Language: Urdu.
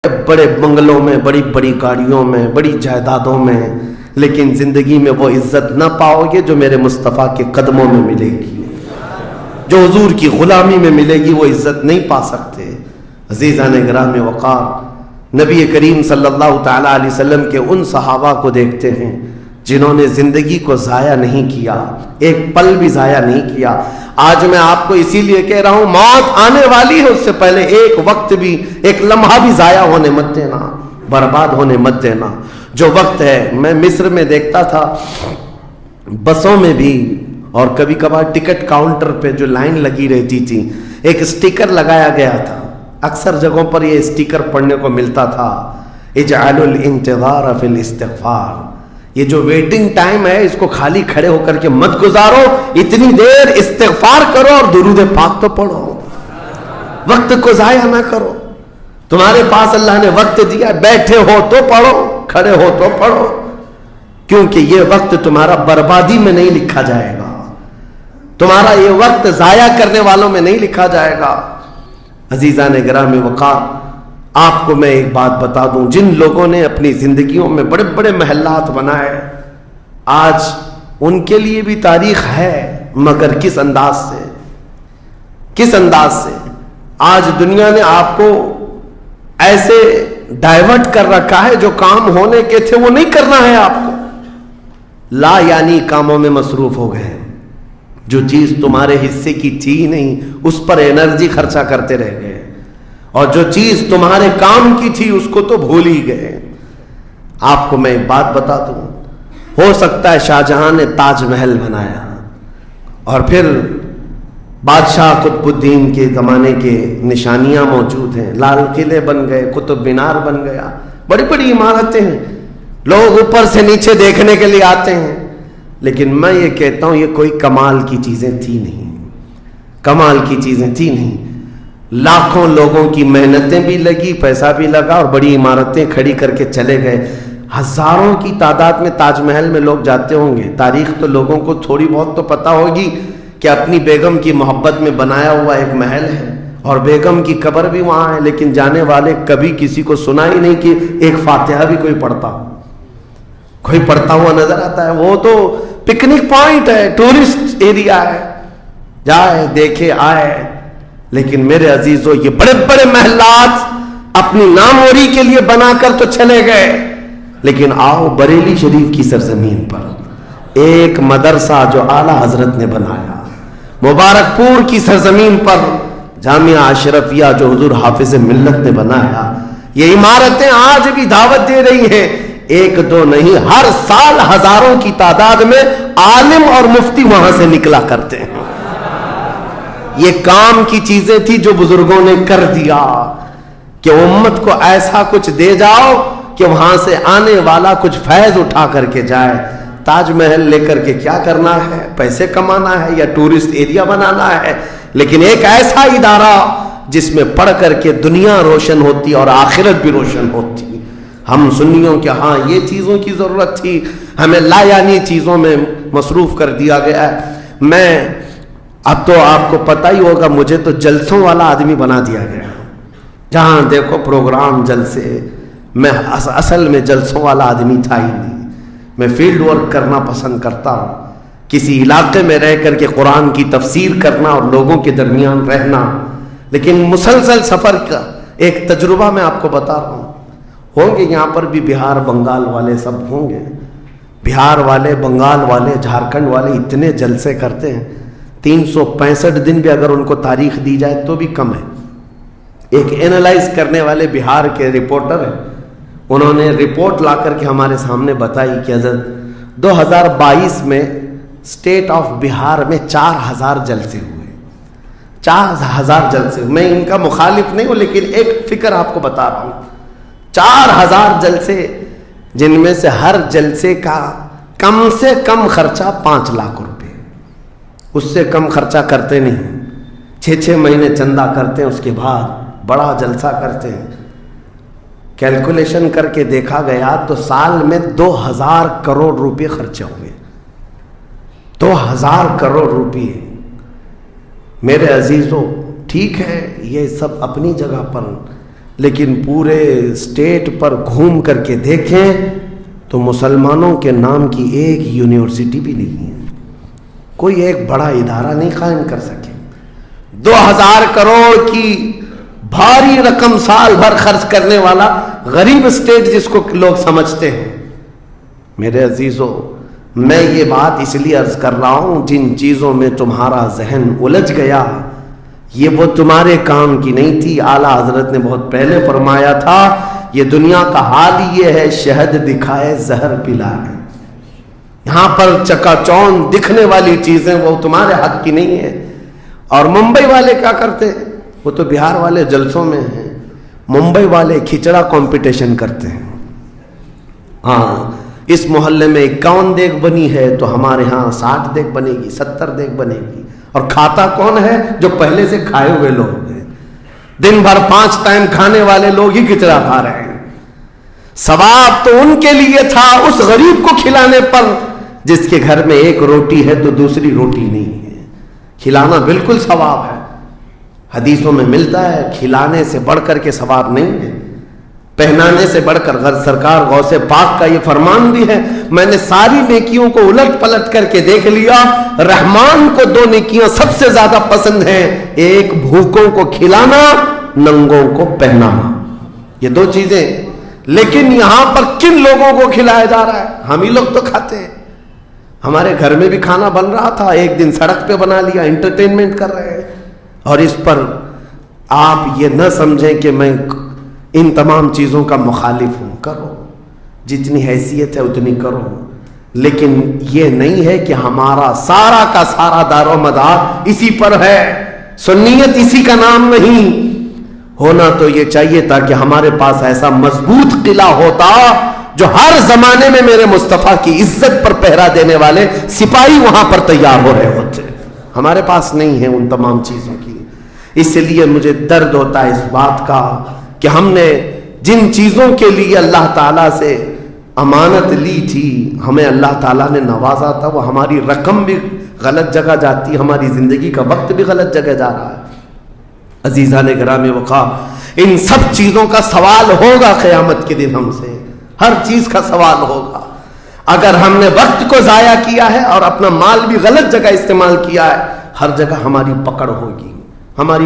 بڑے بنگلوں میں، بڑی بڑی گاڑیوں میں، بڑی جائیدادوں میں، لیکن زندگی میں وہ عزت نہ پاؤ گے جو میرے مصطفیٰ کے قدموں میں ملے گی، جو حضور کی غلامی میں ملے گی وہ عزت نہیں پا سکتے۔ عزیزان گرام وقار، نبی کریم صلی اللہ تعالیٰ علیہ وسلم کے ان صحابہ کو دیکھتے ہیں جنہوں نے زندگی کو ضائع نہیں کیا، ایک پل بھی ضائع نہیں کیا۔ آج میں آپ کو اسی لیے کہہ رہا ہوں، موت آنے والی ہے، اس سے پہلے ایک وقت بھی، ایک لمحہ بھی ضائع ہونے مت دینا، برباد ہونے مت دینا۔ جو وقت ہے، میں مصر میں دیکھتا تھا بسوں میں بھی، اور کبھی کبھار ٹکٹ کاؤنٹر پہ جو لائن لگی رہتی تھی، ایک اسٹیکر لگایا گیا تھا، اکثر جگہوں پر یہ اسٹیکر پڑھنے کو ملتا تھا، اجعلوا الانتظار فی الاستغفار۔ یہ جو ویٹنگ ٹائم ہے اس کو خالی کھڑے ہو کر کے مت گزارو، اتنی دیر استغفار کرو اور درود پاک تو پڑھو، وقت کو ضائع نہ کرو۔ تمہارے پاس اللہ نے وقت دیا، بیٹھے ہو تو پڑھو، کھڑے ہو تو پڑھو، کیونکہ یہ وقت تمہارا بربادی میں نہیں لکھا جائے گا، تمہارا یہ وقت ضائع کرنے والوں میں نہیں لکھا جائے گا۔ عزیزان گرامی وقار، آپ کو میں ایک بات بتا دوں، جن لوگوں نے اپنی زندگیوں میں بڑے بڑے محلات بنائے، آج ان کے لیے بھی تاریخ ہے، مگر کس انداز سے، کس انداز سے۔ آج دنیا نے آپ کو ایسے ڈائیورٹ کر رکھا ہے، جو کام ہونے کے تھے وہ نہیں کرنا ہے آپ کو، لا یعنی کاموں میں مصروف ہو گئے، جو چیز تمہارے حصے کی تھی نہیں اس پر انرجی خرچہ کرتے رہ گئے، اور جو چیز تمہارے کام کی تھی اس کو تو بھول ہی گئے۔ آپ کو میں ایک بات بتا دوں، ہو سکتا ہے شاہ جہاں نے تاج محل بنایا، اور پھر بادشاہ قطب الدین کے زمانے کے نشانیاں موجود ہیں، لال قلعے بن گئے، قطب مینار بن گیا، بڑی بڑی عمارتیں ہیں، لوگ اوپر سے نیچے دیکھنے کے لیے آتے ہیں، لیکن میں یہ کہتا ہوں یہ کوئی کمال کی چیزیں تھی نہیں، کمال کی چیزیں تھی نہیں۔ لاکھوں لوگوں کی محنتیں بھی لگی، پیسہ بھی لگا، اور بڑی عمارتیں کھڑی کر کے چلے گئے۔ ہزاروں کی تعداد میں تاج محل میں لوگ جاتے ہوں گے، تاریخ تو لوگوں کو تھوڑی بہت تو پتہ ہوگی کہ اپنی بیگم کی محبت میں بنایا ہوا ایک محل ہے، اور بیگم کی قبر بھی وہاں ہے، لیکن جانے والے کبھی کسی کو سنا ہی نہیں کہ ایک فاتحہ بھی کوئی پڑھتا ہوا نظر آتا ہے۔ وہ تو پکنک پوائنٹ ہے، ٹورسٹ ایریا ہے، جائے دیکھے آئے۔ لیکن میرے عزیزو، یہ بڑے بڑے محلات اپنی ناموری کے لیے بنا کر تو چلے گئے، لیکن آؤ بریلی شریف کی سرزمین پر ایک مدرسہ جو اعلیٰ حضرت نے بنایا، مبارک پور کی سرزمین پر جامعہ اشرفیہ جو حضور حافظ ملت نے بنایا، یہ عمارتیں آج بھی دعوت دے رہی ہیں، ایک دو نہیں، ہر سال ہزاروں کی تعداد میں عالم اور مفتی وہاں سے نکلا کرتے ہیں۔ یہ کام کی چیزیں تھی جو بزرگوں نے کر دیا کہ امت کو ایسا کچھ دے جاؤ کہ وہاں سے آنے والا کچھ فیض اٹھا کر کے جائے۔ تاج محل لے کر کے کیا کرنا ہے؟ پیسے کمانا ہے یا ٹورسٹ ایریا بنانا ہے؟ لیکن ایک ایسا ادارہ جس میں پڑھ کر کے دنیا روشن ہوتی اور آخرت بھی روشن ہوتی۔ ہم سنیوں کہ ہاں یہ چیزوں کی ضرورت تھی، ہمیں لا یعنی چیزوں میں مصروف کر دیا گیا ہے۔ اب تو آپ کو پتہ ہی ہوگا، مجھے تو جلسوں والا آدمی بنا دیا گیا، جہاں دیکھو پروگرام جلسے۔ میں اصل میں جلسوں والا آدمی تھا ہی نہیں، میں فیلڈ ورک کرنا پسند کرتا ہوں، کسی علاقے میں رہ کر کے قرآن کی تفسیر کرنا اور لوگوں کے درمیان رہنا۔ لیکن مسلسل سفر کا ایک تجربہ میں آپ کو بتا رہا ہوں، ہوں گے یہاں پر بھی بہار بنگال والے، سب ہوں گے، بہار والے، بنگال والے، جھارکھنڈ والے اتنے جلسے کرتے ہیں، 365 دن بھی اگر ان کو تاریخ دی جائے تو بھی کم ہے۔ ایک اینالائز کرنے والے بہار کے رپورٹر ہیں، انہوں نے رپورٹ لا کر کے ہمارے سامنے بتائی کہ حضرت 2022 میں اسٹیٹ آف بہار میں 4000 جلسے ہوئے، 4000 جلسے۔ میں ان کا مخالف نہیں ہوں، لیکن ایک فکر آپ کو بتا رہا ہوں، 4000 جلسے، جن میں سے ہر جلسے کا کم سے کم خرچہ 5 لاکھ روپے، اس سے کم خرچہ کرتے نہیں، 6 مہینے چندہ کرتے ہیں، اس کے بعد بڑا جلسہ کرتے ہیں۔ کیلکولیشن کر کے دیکھا گیا تو سال میں 2000 کروڑ روپے خرچے ہوئے، 2000 کروڑ روپے۔ میرے عزیزو، ٹھیک ہے یہ سب اپنی جگہ پر، لیکن پورے اسٹیٹ پر گھوم کر کے دیکھیں تو مسلمانوں کے نام کی ایک یونیورسٹی بھی نہیں ہے، کوئی ایک بڑا ادارہ نہیں قائم کر سکے۔ 2000 کروڑ کی بھاری رقم سال بھر خرچ کرنے والا غریب اسٹیٹ جس کو لوگ سمجھتے ہیں۔ میرے عزیزو، میں یہ بات اس لیے عرض کر رہا ہوں، جن چیزوں میں تمہارا ذہن الجھ گیا یہ وہ تمہارے کام کی نہیں تھی۔ اعلیٰ حضرت نے بہت پہلے فرمایا تھا، یہ دنیا کا حال یہ ہے، شہد دکھائے زہر پلائے۔ یہاں پر چکا چون دکھنے والی چیزیں وہ تمہارے حق کی نہیں ہے۔ اور ممبئی والے کیا کرتے ہیں؟ وہ تو بہار والے جلسوں میں ہیں، ممبئی والے کھچڑا کمپٹیشن کرتے ہیں۔ ہاں، اس محلے میں 51 دیگ بنی ہے تو ہمارے ہاں 60 دیگ بنے گی، 70 دیگ بنے گی۔ اور کھاتا کون ہے؟ جو پہلے سے کھائے ہوئے لوگ ہیں۔ دن بھر 5 ٹائم کھانے والے لوگ ہی کھچڑا کھا رہے ہیں۔ ثواب تو ان کے لیے تھا اس غریب کو کھلانے پر جس کے گھر میں ایک روٹی ہے تو دوسری روٹی نہیں ہے۔ کھلانا بالکل ثواب ہے، حدیثوں میں ملتا ہے، کھلانے سے بڑھ کر کے ثواب نہیں ہے، پہنانے سے بڑھ کر۔ سرکار غوث پاک کا یہ فرمان بھی ہے، میں نے ساری نیکیوں کو الٹ پلٹ کر کے دیکھ لیا، رحمان کو 2 نیکیاں سب سے زیادہ پسند ہیں، ایک بھوکوں کو کھلانا، ننگوں کو پہنانا، یہ 2 چیزیں۔ لیکن یہاں پر کن لوگوں کو کھلایا جا رہا ہے؟ ہم ہی لوگ تو کھاتے ہیں۔ ہمارے گھر میں بھی کھانا بن رہا تھا، ایک دن سڑک پہ بنا لیا، انٹرٹینمنٹ کر رہے ہیں۔ اور اس پر آپ یہ نہ سمجھیں کہ میں ان تمام چیزوں کا مخالف ہوں، کرو جتنی حیثیت ہے اتنی کرو، لیکن یہ نہیں ہے کہ ہمارا سارا کا سارا دار و مدار اسی پر ہے۔ سنیت اسی کا نام نہیں ہونا تو یہ چاہیے تھا کہ ہمارے پاس ایسا مضبوط قلعہ ہوتا جو ہر زمانے میں میرے مصطفیٰ کی عزت پر پہرا دینے والے سپاہی وہاں پر تیار ہو رہے ہوتے۔ ہمارے پاس نہیں ہے ان تمام چیزوں کی، اس لیے مجھے درد ہوتا ہے اس بات کا کہ ہم نے جن چیزوں کے لیے اللہ تعالیٰ سے امانت لی تھی، ہمیں اللہ تعالیٰ نے نوازا تھا، وہ ہماری رقم بھی غلط جگہ جاتی، ہماری زندگی کا وقت بھی غلط جگہ جا رہا ہے۔ عزیزان گرامی وقار، ان سب چیزوں کا سوال ہوگا قیامت کے دن ہم سے، ہر چیز کا سوال ہوگا۔ اگر ہم نے وقت کو ضائع کیا ہے اور اپنا مال بھی غلط جگہ استعمال کیا ہے، ہر جگہ ہماری پکڑ ہوگی، ہماری